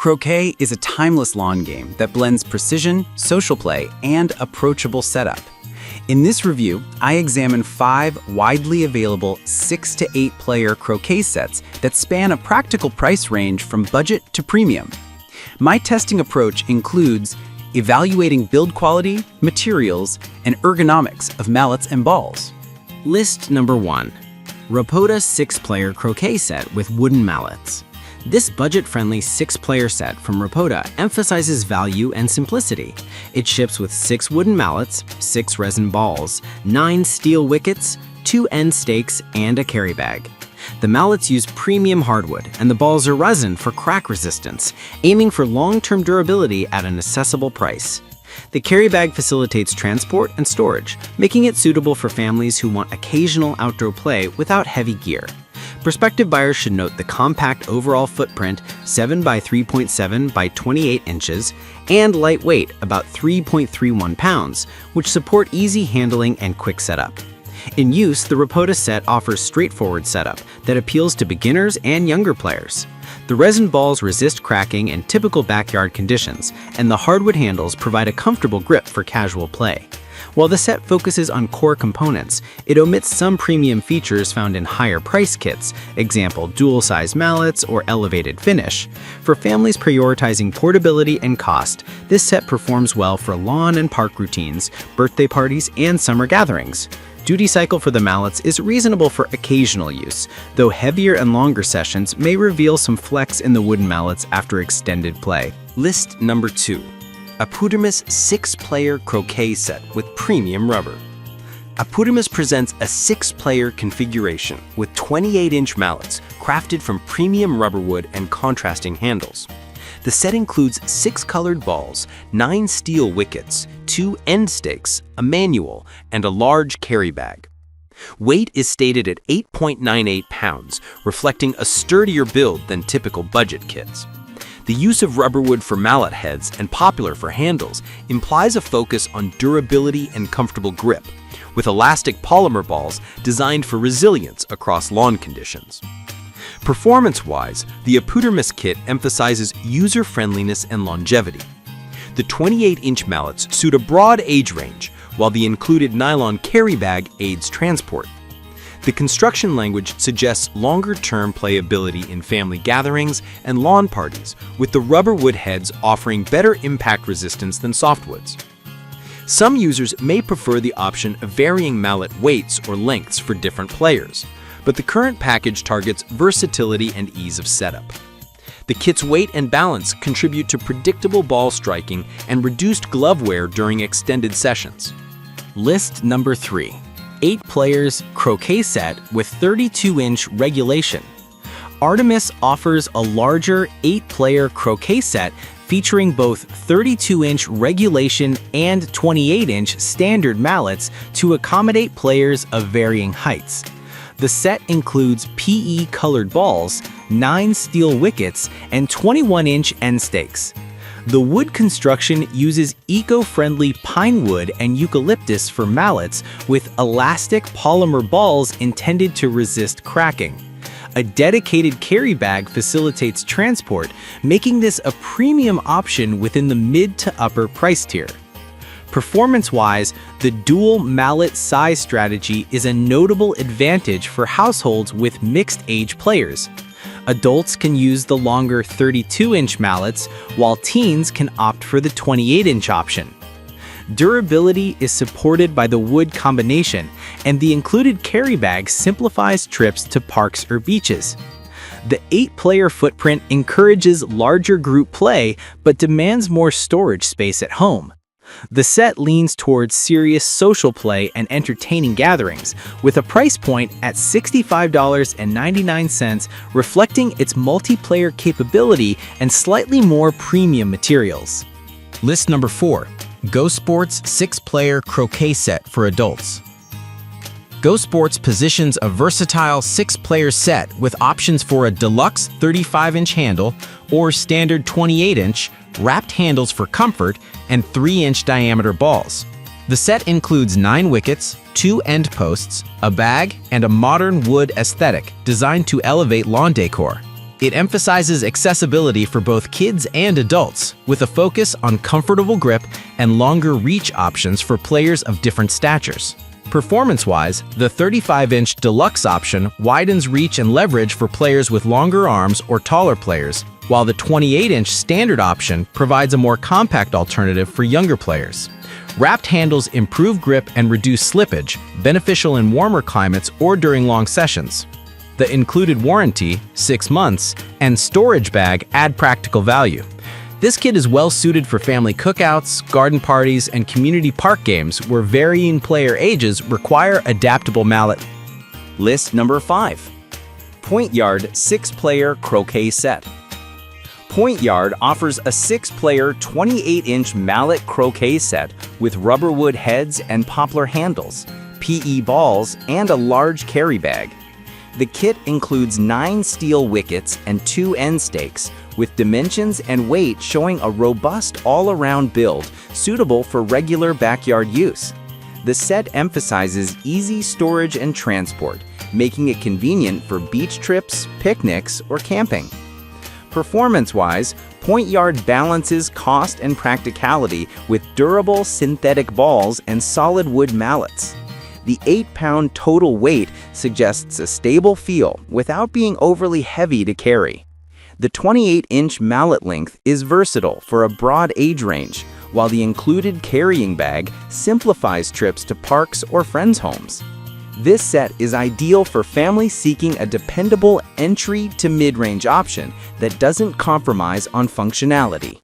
Croquet is a timeless lawn game that blends precision, social play, and approachable setup. In this review, I examine 5 widely available 6 to 8 player croquet sets that span a practical price range from budget to premium. My testing approach includes evaluating build quality, materials, and ergonomics of mallets and balls. List number 1. Rapota 6-player croquet set with wooden mallets. This budget-friendly 6-player set from Rapota emphasizes value and simplicity. It ships with 6 wooden mallets, 6 resin balls, 9 steel wickets, 2 end stakes, and a carry bag. The mallets use premium hardwood, and the balls are resin for crack resistance, aiming for long-term durability at an accessible price. The carry bag facilitates transport and storage, making it suitable for families who want occasional outdoor play without heavy gear. Prospective buyers should note the compact overall footprint, 7 by 3.7 by 28 inches, and lightweight, about 3.31 pounds, which support easy handling and quick setup. In use, the Rapota set offers straightforward setup that appeals to beginners and younger players. The resin balls resist cracking in typical backyard conditions, and the hardwood handles provide a comfortable grip for casual play. While the set focuses on core components, it omits some premium features found in higher price kits, example dual-size mallets or elevated finish. For families prioritizing portability and cost, this set performs well for lawn and park routines, birthday parties, and summer gatherings. Duty cycle for the mallets is reasonable for occasional use, though heavier and longer sessions may reveal some flex in the wooden mallets after extended play. List number 2. Aputermus 6-player croquet set with premium rubber. Aputermus presents a 6-player configuration with 28-inch mallets crafted from premium rubber wood and contrasting handles. The set includes 6 colored balls, 9 steel wickets, 2 end stakes, a manual, and a large carry bag. Weight is stated at 8.98 pounds, reflecting a sturdier build than typical budget kits. The use of rubber wood for mallet heads and popular for handles implies a focus on durability and comfortable grip, with elastic polymer balls designed for resilience across lawn conditions. Performance-wise, the Aputermus kit emphasizes user-friendliness and longevity. The 28-inch mallets suit a broad age range, while the included nylon carry bag aids transport. The construction language suggests longer-term playability in family gatherings and lawn parties, with the rubber wood heads offering better impact resistance than softwoods. Some users may prefer the option of varying mallet weights or lengths for different players, but the current package targets versatility and ease of setup. The kit's weight and balance contribute to predictable ball striking and reduced glove wear during extended sessions. List number 3. 8 players croquet set with 32-inch regulation. Artemis offers a larger 8-player croquet set featuring both 32-inch regulation and 28-inch standard mallets to accommodate players of varying heights. The set includes PE-colored balls, 9 steel wickets, and 21-inch end stakes. The wood construction uses eco-friendly pine wood and eucalyptus for mallets with elastic polymer balls intended to resist cracking. A dedicated carry bag facilitates transport, making this a premium option within the mid to upper price tier. Performance-wise, the dual mallet size strategy is a notable advantage for households with mixed-age players. Adults can use the longer 32-inch mallets, while teens can opt for the 28-inch option. Durability is supported by the wood combination, and the included carry bag simplifies trips to parks or beaches. The 8-player footprint encourages larger group play, but demands more storage space at home. The set leans towards serious social play and entertaining gatherings, with a price point at $65.99, reflecting its multiplayer capability and slightly more premium materials. List number 4. Go Sports 6-player croquet set for adults. Go Sports positions a versatile 6-player set with options for a deluxe 35-inch handle or standard 28-inch, wrapped handles for comfort, and 3-inch diameter balls. The set includes 9 wickets, 2 end posts, a bag, and a modern wood aesthetic designed to elevate lawn decor. It emphasizes accessibility for both kids and adults, with a focus on comfortable grip and longer reach options for players of different statures. Performance-wise, the 35-inch deluxe option widens reach and leverage for players with longer arms or taller players, while the 28-inch standard option provides a more compact alternative for younger players. Wrapped handles improve grip and reduce slippage, beneficial in warmer climates or during long sessions. The included warranty, 6 months, and storage bag add practical value. This kit is well suited for family cookouts, garden parties, and community park games where varying player ages require adaptable mallet. List number 5. Point Yard 6-player Croquet Set. Point Yard offers a 6-player 28-inch mallet croquet set with rubberwood heads and poplar handles, PE balls, and a large carry bag. The kit includes 9 steel wickets and 2 end stakes, with dimensions and weight showing a robust all-around build suitable for regular backyard use. The set emphasizes easy storage and transport, making it convenient for beach trips, picnics, or camping. Performance-wise, Point Yard balances cost and practicality with durable synthetic balls and solid wood mallets. The 8-pound total weight suggests a stable feel without being overly heavy to carry. The 28-inch mallet length is versatile for a broad age range, while the included carrying bag simplifies trips to parks or friends' homes. This set is ideal for families seeking a dependable entry to mid-range option that doesn't compromise on functionality.